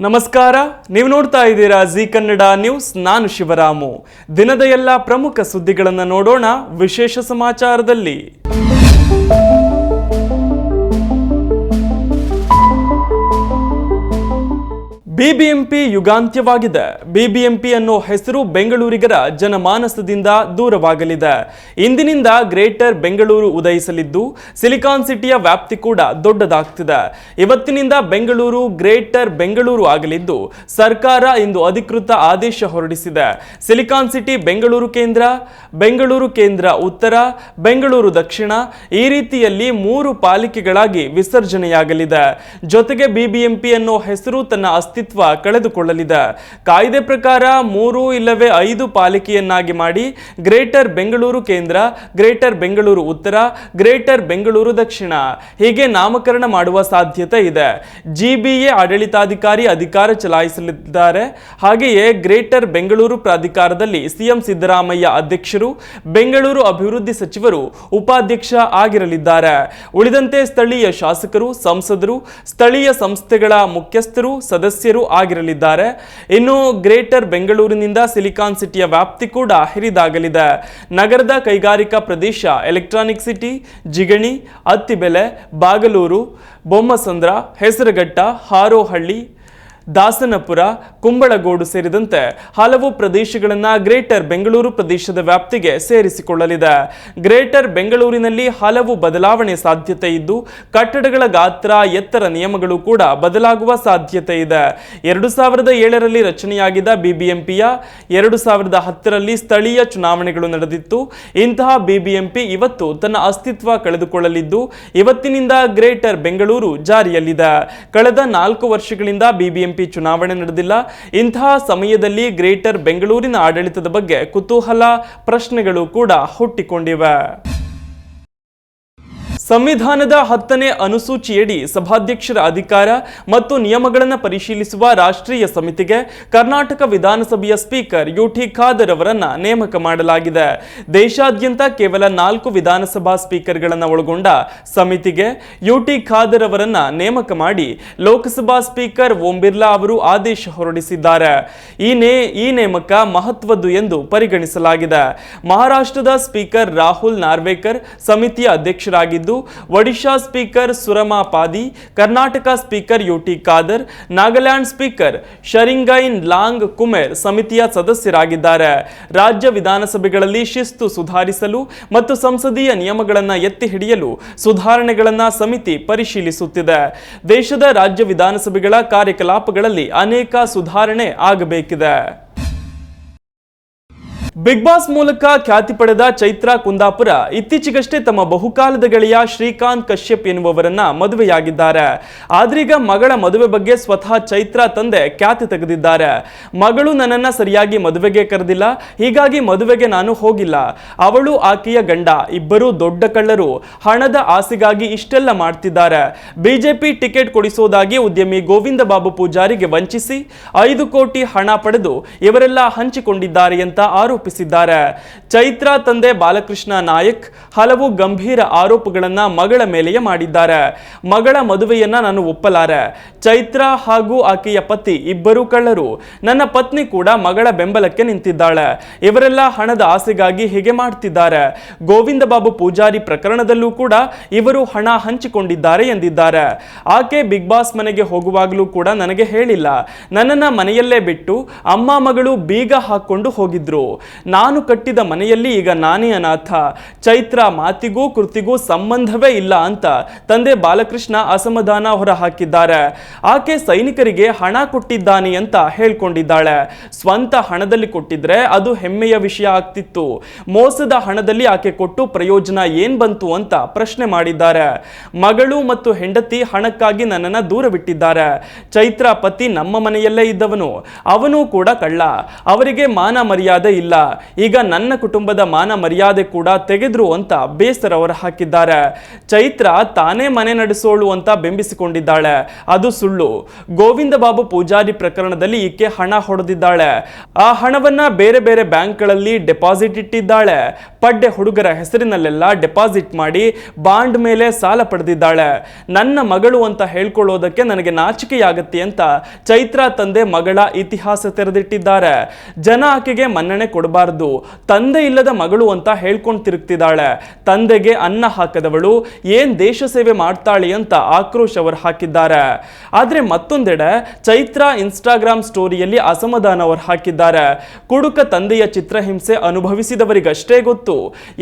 ನಮಸ್ಕಾರ, ನೀವು ನೋಡ್ತಾ ಇದ್ದೀರಾ ಜಿ ಕನ್ನಡ ನ್ಯೂಸ್. ನಾನು ಶಿವರಾಮು. ದಿನದ ಎಲ್ಲ ಪ್ರಮುಖ ಸುದ್ದಿಗಳನ್ನು ನೋಡೋಣ ವಿಶೇಷ ಸಮಾಚಾರದಲ್ಲಿ. ಬಿಬಿಎಂಪಿ ಯುಗಾಂತ್ಯವಾಗಿದೆ. ಬಿಬಿಎಂಪಿ ಅನ್ನೋ ಹೆಸರು ಬೆಂಗಳೂರಿಗರ ಜನಮಾನಸದಿಂದ ದೂರವಾಗಲಿದೆ. ಇಂದಿನಿಂದ ಗ್ರೇಟರ್ ಬೆಂಗಳೂರು ಉದಯಿಸಲಿದ್ದು ಸಿಲಿಕಾನ್ ಸಿಟಿಯ ವ್ಯಾಪ್ತಿ ಕೂಡ ದೊಡ್ಡದಾಗ್ತಿದೆ. ಇವತ್ತಿನಿಂದ ಬೆಂಗಳೂರು ಗ್ರೇಟರ್ ಬೆಂಗಳೂರು ಆಗಲಿದ್ದು ಸರ್ಕಾರ ಇಂದು ಅಧಿಕೃತ ಆದೇಶ ಹೊರಡಿಸಿದೆ. ಸಿಲಿಕಾನ್ ಸಿಟಿ ಬೆಂಗಳೂರು ಕೇಂದ್ರ ಉತ್ತರ, ಬೆಂಗಳೂರು ದಕ್ಷಿಣ ಈ ರೀತಿಯಲ್ಲಿ 3 ಪಾಲಿಕೆಗಳಾಗಿ ವಿಸರ್ಜನೆಯಾಗಲಿದೆ. ಜೊತೆಗೆ ಬಿಬಿಎಂಪಿ ಅನ್ನೋ ಹೆಸರು ತನ್ನ ಅಸ್ತಿತ್ವ ಕಳೆದುಕೊಳ್ಳಲಿದೆ. ಕಾಯ್ದೆ ಪ್ರಕಾರ 3 ಇಲ್ಲವೇ 5 ಪಾಲಿಕೆಯನ್ನಾಗಿ ಮಾಡಿ ಗ್ರೇಟರ್ ಬೆಂಗಳೂರು ಕೇಂದ್ರ, ಗ್ರೇಟರ್ ಬೆಂಗಳೂರು ಉತ್ತರ, ಗ್ರೇಟರ್ ಬೆಂಗಳೂರು ದಕ್ಷಿಣ ಹೀಗೆ ನಾಮಕರಣ ಮಾಡುವ ಸಾಧ್ಯತೆ ಇದೆ. ಜಿಬಿಎ ಆಡಳಿತಾಧಿಕಾರಿ ಅಧಿಕಾರ ಚಲಾಯಿಸಲಿದ್ದಾರೆ. ಹಾಗೆಯೇ ಗ್ರೇಟರ್ ಬೆಂಗಳೂರು ಪ್ರಾಧಿಕಾರದಲ್ಲಿ ಸಿಎಂ ಸಿದ್ದರಾಮಯ್ಯ ಅಧ್ಯಕ್ಷರು, ಬೆಂಗಳೂರು ಅಭಿವೃದ್ಧಿ ಸಚಿವರು ಉಪಾಧ್ಯಕ್ಷ ಆಗಿರಲಿದ್ದಾರೆ. ಉಳಿದಂತೆ ಸ್ಥಳೀಯ ಶಾಸಕರು, ಸಂಸದರು, ಸ್ಥಳೀಯ ಸಂಸ್ಥೆಗಳ ಮುಖ್ಯಸ್ಥರು, ಸದಸ್ಯರು ಆಗಿರಲಿದ್ದಾರೆ. ಇನ್ನು ಗ್ರೇಟರ್ ಬೆಂಗಳೂರಿನಿಂದ ಸಿಲಿಕಾನ್ ಸಿಟಿಯ ವ್ಯಾಪ್ತಿ ಕೂಡ ಹಿರಿದಾಗಲಿದೆ. ನಗರದ ಕೈಗಾರಿಕಾ ಪ್ರದೇಶ ಎಲೆಕ್ಟ್ರಾನಿಕ್ ಸಿಟಿ, ಜಿಗಣಿ, ಅತ್ತಿಬೆಲೆ, ಬಾಗಲೂರು, ಬೊಮ್ಮಸಂದ್ರ, ಹೆಸರಘಟ್ಟ, ಹಾರೋಹಳ್ಳಿ, ದಾಸನಪುರ, ಕುಂಬಳಗೋಡು ಸೇರಿದಂತೆ ಹಲವು ಪ್ರದೇಶಗಳನ್ನು ಗ್ರೇಟರ್ ಬೆಂಗಳೂರು ಪ್ರದೇಶದ ವ್ಯಾಪ್ತಿಗೆ ಸೇರಿಸಿಕೊಳ್ಳಲಿದೆ. ಗ್ರೇಟರ್ ಬೆಂಗಳೂರಿನಲ್ಲಿ ಹಲವು ಬದಲಾವಣೆ ಸಾಧ್ಯತೆ ಇದ್ದು ಕಟ್ಟಡಗಳ ಗಾತ್ರ, ಎತ್ತರ ನಿಯಮಗಳು ಕೂಡ ಬದಲಾಗುವ ಸಾಧ್ಯತೆ ಇದೆ. 2007ರಲ್ಲಿ ರಚನೆಯಾಗಿದ್ದ ಬಿಬಿಎಂಪಿಯ 2010ರಲ್ಲಿ ಸ್ಥಳೀಯ ಚುನಾವಣೆಗಳು ನಡೆದಿತ್ತು. ಇಂತಹ ಬಿಬಿಎಂಪಿ ಇವತ್ತು ತನ್ನ ಅಸ್ತಿತ್ವ ಕಳೆದುಕೊಳ್ಳಲಿದ್ದು ಇವತ್ತಿನಿಂದ ಗ್ರೇಟರ್ ಬೆಂಗಳೂರು ಜಾರಿಯಲ್ಲಿದೆ. ಕಳೆದ 4 ವರ್ಷಗಳಿಂದ ಬಿಬಿಎಂಪಿ ಚುನಾವಣೆ ನಡೆದಿಲ್ಲ. ಇಂತಹ ಸಮಯದಲ್ಲಿ ಗ್ರೇಟರ್ ಬೆಂಗಳೂರಿನ ಆಡಳಿತದ ಬಗ್ಗೆ ಕುತೂಹಲ, ಪ್ರಶ್ನೆಗಳು ಕೂಡ ಹುಟ್ಟಿಕೊಂಡಿವೆ. ಸಂವಿಧಾನದ 10ನೇ ಅನುಸೂಚಿಯಡಿ ಸಭಾಧ್ಯಕ್ಷರ ಅಧಿಕಾರ ಮತ್ತು ನಿಯಮಗಳನ್ನು ಪರಿಶೀಲಿಸುವ ರಾಷ್ಟ್ರೀಯ ಸಮಿತಿಗೆ ಕರ್ನಾಟಕ ವಿಧಾನಸಭೆಯ ಸ್ಪೀಕರ್ ಯುಟಿ ಖಾದರ್ ಅವರನ್ನ ನೇಮಕ ಮಾಡಲಾಗಿದೆ. ದೇಶಾದ್ಯಂತ ಕೇವಲ 4 ವಿಧಾನಸಭಾ ಸ್ಪೀಕರ್ಗಳನ್ನು ಒಳಗೊಂಡ ಸಮಿತಿಗೆ ಯುಟಿ ಖಾದರ್ ಅವರನ್ನ ನೇಮಕ ಮಾಡಿ ಲೋಕಸಭಾ ಸ್ಪೀಕರ್ ಓಂ ಬಿರ್ಲಾ ಅವರು ಆದೇಶ ಹೊರಡಿಸಿದ್ದಾರೆ. ಈ ನೇಮಕ ಮಹತ್ವದ್ದು ಎಂದು ಪರಿಗಣಿಸಲಾಗಿದೆ. ಮಹಾರಾಷ್ಟ್ರದ ಸ್ಪೀಕರ್ ರಾಹುಲ್ ನಾರ್ವೇಕರ್ ಸಮಿತಿಯ ಅಧ್ಯಕ್ಷರಾಗಿದ್ದು Odisha speaker Surama Padhy, Karnataka speaker UT Khader, Nagaland speaker Sharingain Longkumer ಸಮಿತಿಯ ಸದಸ್ಯರಾಗಿದ್ದಾರೆ. ರಾಜ್ಯ ವಿಧಾನಸಭೆಗಳಲ್ಲಿ ಶಿಸ್ತು ಸುಧಾರಿಸಲು ಮತ್ತು ಸಂಸದೀಯ ನಿಯಮಗಳನ್ನು ಎತ್ತಿ ಹಿಡಿಯಲು ಸುಧಾರಣೆಗಳನ್ನು ಸಮಿತಿ ಪರಿಶೀಲಿಸುತ್ತಿದೆ. ದೇಶದ ರಾಜ್ಯ ವಿಧಾನಸಭೆಗಳ ಕಾರ್ಯಕಲಾಪಗಳಲ್ಲಿ ಅನೇಕ ಸುಧಾರಣೆ ಆಗಬೇಕಿದೆ. ಬಿಗ್ ಬಾಸ್ ಮೂಲಕ ಖ್ಯಾತಿ ಪಡೆದ ಚೈತ್ರಾ ಕುಂದಾಪುರ ಇತ್ತೀಚೆಗಷ್ಟೇ ತಮ್ಮ ಬಹುಕಾಲದ ಗೆಳೆಯ ಶ್ರೀಕಾಂತ್ ಕಶ್ಯಪ್ ಎನ್ನುವವರನ್ನ ಮದುವೆಯಾಗಿದ್ದಾರೆ. ಆದ್ರೀಗ ಮಗಳ ಮದುವೆ ಬಗ್ಗೆ ಸ್ವತಃ ಚೈತ್ರಾ ತಂದೆ ಖ್ಯಾತಿ ತೆಗೆದಿದ್ದಾರೆ. ಮಗಳು ನನ್ನನ್ನ ಸರಿಯಾಗಿ ಮದುವೆಗೆ ಕರೆದಿಲ್ಲ, ಹೀಗಾಗಿ ಮದುವೆಗೆ ನಾನು ಹೋಗಿಲ್ಲ. ಅವಳು, ಆಕೆಯ ಗಂಡ ಇಬ್ಬರು ದೊಡ್ಡ ಕಳ್ಳರು. ಹಣದ ಆಸೆಗಾಗಿ ಇಷ್ಟೆಲ್ಲ ಮಾಡ್ತಿದ್ದಾರೆ. ಬಿಜೆಪಿ ಟಿಕೆಟ್ ಕೊಡಿಸೋದಾಗಿ ಉದ್ಯಮಿ ಗೋವಿಂದ ಬಾಬು ಪೂಜಾರಿಗೆ ವಂಚಿಸಿ 5 ಕೋಟಿ ಹಣ ಪಡೆದು ಇವರೆಲ್ಲ ಹಂಚಿಕೊಂಡಿದ್ದಾರೆ ಅಂತ ಆರೋಪಿಸಿದ್ದಾರೆ. ಚೈತ್ರಾ ತಂದೆ ಬಾಲಕೃಷ್ಣ ನಾಯಕ್ ಹಲವು ಗಂಭೀರ ಆರೋಪಗಳನ್ನ ಮಗಳ ಮೇಲೆಯೇ ಮಾಡಿದ್ದಾರೆ. ಮಗಳ ಮದುವೆಯನ್ನ ನಾನು ಒಪ್ಪಲಾರೆ. ಚೈತ್ರಾ ಹಾಗೂ ಆಕೆಯ ಪತಿ ಇಬ್ಬರು ಕಳ್ಳರು. ನನ್ನ ಪತ್ನಿ ಕೂಡ ಮಗಳ ಬೆಂಬಲಕ್ಕೆ ನಿಂತಿದ್ದಾಳೆ. ಇವರೆಲ್ಲ ಹಣದ ಆಸೆಗಾಗಿ ಹೀಗೆ ಮಾಡ್ತಿದ್ದಾರೆ. ಗೋವಿಂದ ಬಾಬು ಪೂಜಾರಿ ಪ್ರಕರಣದಲ್ಲೂ ಕೂಡ ಇವರು ಹಣ ಹಂಚಿಕೊಂಡಿದ್ದಾರೆ ಎಂದಿದ್ದಾರೆ. ಆಕೆ ಬಿಗ್ ಬಾಸ್ ಮನೆಗೆ ಹೋಗುವಾಗಲೂ ಕೂಡ ನನಗೆ ಹೇಳಿಲ್ಲ. ನನ್ನನ್ನ ಮನೆಯಲ್ಲೇ ಬಿಟ್ಟು ಅಮ್ಮ ಮಗಳು ಬೀಗ ಹಾಕೊಂಡು ಹೋಗಿದ್ರು. ನಾನು ಕಟ್ಟಿದ ಮನೆಯಲ್ಲಿ ಈಗ ನಾನೇ ಅನಾಥ. ಚೈತ್ರಾ ಮಾತಿಗೂ ಕೃತಿಗೂ ಸಂಬಂಧವೇ ಇಲ್ಲ ಅಂತ ತಂದೆ ಬಾಲಕೃಷ್ಣ ಅಸಮಾಧಾನ ಹೊರಹಾಕಿದ್ದಾರೆ. ಆಕೆ ಸೈನಿಕರಿಗೆ ಹಣ ಕೊಟ್ಟಿದ್ದಾನೆ ಅಂತ ಹೇಳ್ಕೊಂಡಿದ್ದಾಳೆ. ಸ್ವಂತ ಹಣದಲ್ಲಿ ಕೊಟ್ಟಿದ್ರೆ ಅದು ಹೆಮ್ಮೆಯ ವಿಷಯ ಆಗ್ತಿತ್ತು. ಮೋಸದ ಹಣದಲ್ಲಿ ಆಕೆ ಕೊಟ್ಟು ಪ್ರಯೋಜನ ಏನ್ ಬಂತು ಅಂತ ಪ್ರಶ್ನೆ ಮಾಡಿದ್ದಾರೆ. ಮಗಳು ಮತ್ತು ಹೆಂಡತಿ ಹಣಕ್ಕಾಗಿ ನನ್ನನ್ನ ದೂರವಿಟ್ಟಿದ್ದಾರೆ. ಚೈತ್ರಾ ಪತಿ ನಮ್ಮ ಮನೆಯಲ್ಲೇ ಇದ್ದವನು, ಅವನು ಕೂಡ ಕಳ್ಳ. ಅವರಿಗೆ ಮಾನ ಮರ್ಯಾದೆ ಇಲ್ಲ. ಈಗ ನನ್ನ ಕುಟುಂಬದ ಮಾನ ಮರ್ಯಾದೆ ಕೂಡ ತೆಗೆದ್ರು ಅಂತ ಬೇಸರ ಹೊರ ಹಾಕಿದ್ದಾರೆ. ಚೈತ್ರ ತಾನೇ ಮನೆ ನಡೆಸೋಳು ಅಂತ ಬಿಂಬಿಸಿಕೊಂಡಿದ್ದಾಳೆ, ಅದು ಸುಳ್ಳು. ಗೋವಿಂದ ಬಾಬು ಪೂಜಾರಿ ಪ್ರಕರಣದಲ್ಲಿ ಈಕೆ ಹಣ ಹೊಡೆದಿದ್ದಾಳೆ. ಆ ಹಣವನ್ನ ಬೇರೆ ಬೇರೆ ಬ್ಯಾಂಕ್ಗಳಲ್ಲಿ ಡೆಪಾಸಿಟ್ ಇಟ್ಟಿದ್ದಾಳೆ. ಪಡ್ಡೆ ಹುಡುಗರ ಹೆಸರಿನಲ್ಲೆಲ್ಲ ಡೆಪಾಸಿಟ್ ಮಾಡಿ ಬಾಂಡ್ ಮೇಲೆ ಸಾಲ ಪಡೆದಿದ್ದಾಳೆ. ನನ್ನ ಮಗಳು ಅಂತ ಹೇಳ್ಕೊಳ್ಳೋದಕ್ಕೆ ನನಗೆ ನಾಚಿಕೆಯಾಗತ್ತೆ ಅಂತ ಚೈತ್ರ ತಂದೆ ಮಗಳ ಇತಿಹಾಸ ತೆರೆದಿಟ್ಟಿದ್ದಾರೆ. ಜನ ಆಕೆಗೆ ಮನ್ನಣೆ ಕೊಡಬಾರದು, ತಂದೆ ಇಲ್ಲದ ಮಗಳು ಅಂತ ಹೇಳ್ಕೊಂಡು ತಿರುಗ್ತಿದ್ದಾಳೆ. ತಂದೆಗೆ ಅನ್ನ ಹಾಕದವಳು ಏನ್ ದೇಶ ಸೇವೆ ಮಾಡ್ತಾಳೆ ಅಂತ ಆಕ್ರೋಶ ಹೊರ ಹಾಕಿದ್ದಾರೆ. ಆದ್ರೆ ಮತ್ತೊಂದೆಡೆ ಚೈತ್ರ ಇನ್ಸ್ಟಾಗ್ರಾಮ್ ಸ್ಟೋರಿಯಲ್ಲಿ ಅಸಮಾಧಾನ ಹೊರ ಹಾಕಿದ್ದಾರೆ. ಕುಡುಕ ತಂದೆಯ ಚಿತ್ರಹಿಂಸೆ ಅನುಭವಿಸಿದವರಿಗಷ್ಟೇ ಗೊತ್ತು,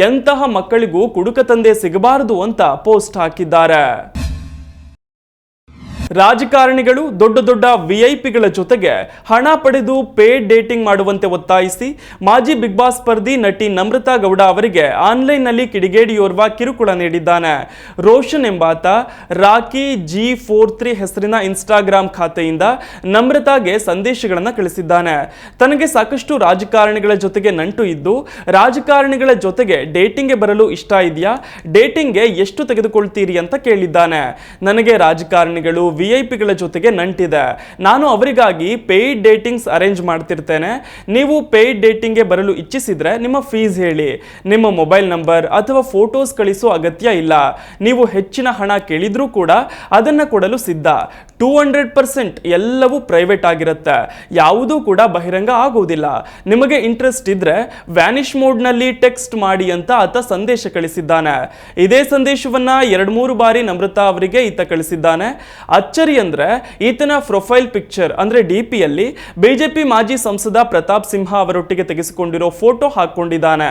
ಎಂತಹ ಮಕ್ಕಳಿಗೂ ಕುಡುಕ ತಂದೆ ಸಿಗಬಾರದು ಅಂತ ಪೋಸ್ಟ್ ಹಾಕಿದ್ದಾರೆ. ರಾಜಕಾರಣಿಗಳು ದೊಡ್ಡ ದೊಡ್ಡ ವಿಐಪಿಗಳ ಜೊತೆಗೆ ಹಣ ಪಡೆದು ಪೇಡ್ ಡೇಟಿಂಗ್ ಮಾಡುವಂತೆ ಒತ್ತಾಯಿಸಿ ಮಾಜಿ ಬಿಗ್ ಬಾಸ್ ಸ್ಪರ್ಧಿ ನಟಿ ನಮ್ರತಾ ಗೌಡ ಅವರಿಗೆ ಆನ್ಲೈನ್ನಲ್ಲಿ ಕಿಡಿಗೇಡಿಯೋರ್ವ ಕಿರುಕುಳ ನೀಡಿದ್ದಾನೆ. ರೋಷನ್ ಎಂಬಾತ ರಾಕಿ G43 ಹೆಸರಿನ ಇನ್ಸ್ಟಾಗ್ರಾಮ್ ಖಾತೆಯಿಂದ ನಮ್ರತಾಗೆ ಸಂದೇಶಗಳನ್ನು ಕಳಿಸಿದ್ದಾನೆ. ತನಗೆ ಸಾಕಷ್ಟು ರಾಜಕಾರಣಿಗಳ ಜೊತೆಗೆ ನಂಟು ಇದ್ದು ರಾಜಕಾರಣಿಗಳ ಜೊತೆಗೆ ಡೇಟಿಂಗ್ಗೆ ಬರಲು ಇಷ್ಟ ಇದೆಯಾ, ಡೇಟಿಂಗ್ಗೆ ಎಷ್ಟು ತೆಗೆದುಕೊಳ್ತೀರಿ ಅಂತ ಕೇಳಿದ್ದಾನೆ. ನನಗೆ ರಾಜಕಾರಣಿಗಳು ವಿಐಪಿಗಳ ಜೊತೆಗೆ ನಂಟಿದೆ, ನಾನು ಅವರಿಗಾಗಿ ಪೇಯ್ಡ್ ಡೇಟಿಂಗ್ಸ್ ಅರೇಂಜ್ ಮಾಡ್ತಿರ್ತೇನೆ. ನೀವು ಪೇಯ್ಡ್ ಡೇಟಿಂಗ್ಗೆ ಬರಲು ಇಚ್ಛಿಸಿದ್ರೆ ನಿಮ್ಮ ಫೀಸ್ ಹೇಳಿ, ನಿಮ್ಮ ಮೊಬೈಲ್ ನಂಬರ್ ಅಥವಾ ಫೋಟೋಸ್ ಕಳಿಸೋ ಅಗತ್ಯ ಇಲ್ಲ. ನೀವು ಹೆಚ್ಚಿನ ಹಣ ಕೇಳಿದ್ರೂ ಕೂಡ ಅದನ್ನ ಕೊಡಲು ಸಿದ್ಧ. 200% ಎಲ್ಲವೂ ಪ್ರೈವೇಟ್ ಆಗಿರುತ್ತೆ, ಯಾವುದೂ ಕೂಡ ಬಹಿರಂಗ ಆಗುವುದಿಲ್ಲ. ನಿಮಗೆ ಇಂಟ್ರೆಸ್ಟ್ ಇದ್ರೆ ವ್ಯಾನಿಷ್ ಮೋಡ್ನಲ್ಲಿ ಟೆಕ್ಸ್ಟ್ ಮಾಡಿ ಅಂತ ಆತ ಸಂದೇಶ ಕಳಿಸಿದ್ದಾನೆ. ಇದೇ ಸಂದೇಶವನ್ನ 2-3 ಬಾರಿ ನಮ್ರತಾ ಅವರಿಗೆ ಈತ ಕಳಿಸಿದ್ದಾನೆ. ಅಚ್ಚರಿ ಅಂದ್ರೆ ಈತನ ಪ್ರೊಫೈಲ್ ಪಿಕ್ಚರ್ ಅಂದ್ರೆ DPಯಲ್ಲಿ ಬಿಜೆಪಿ ಮಾಜಿ ಸಂಸದ ಪ್ರತಾಪ್ ಸಿಂಹ ಅವರೊಟ್ಟಿಗೆ ತೆಗೆಸಿಕೊಂಡಿರೋ ಫೋಟೋ ಹಾಕೊಂಡಿದ್ದಾನೆ.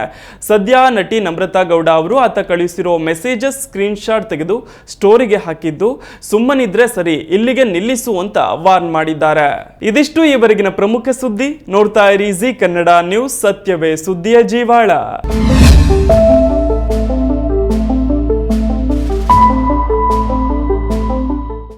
ಸದ್ಯ ನಟಿ ನಮ್ರತಾ ಗೌಡ ಅವರು ಆತ ಕಳಿಸಿರೋ ಮೆಸೇಜಸ್ ಸ್ಕ್ರೀನ್ ಶಾಟ್ ತೆಗೆದು ಸ್ಟೋರಿಗೆ ಹಾಕಿದ್ದು, ಸುಮ್ಮನಿದ್ರೆ ಸರಿ, ಇಲ್ಲಿಗೆ ನಿಲ್ಲಿಸು ಅಂತ ವಾರ್ನ್ ಮಾಡಿದ್ದಾರೆ. ಇದಿಷ್ಟು ಈವರೆಗಿನ ಪ್ರಮುಖ ಸುದ್ದಿ. ನೋಡ್ತಾ ಇರಿ ಜಿ ಕನ್ನಡ ನ್ಯೂಸ್, ಸತ್ಯವೇ ಸುದ್ದಿಯ ಜೀವಾಳ.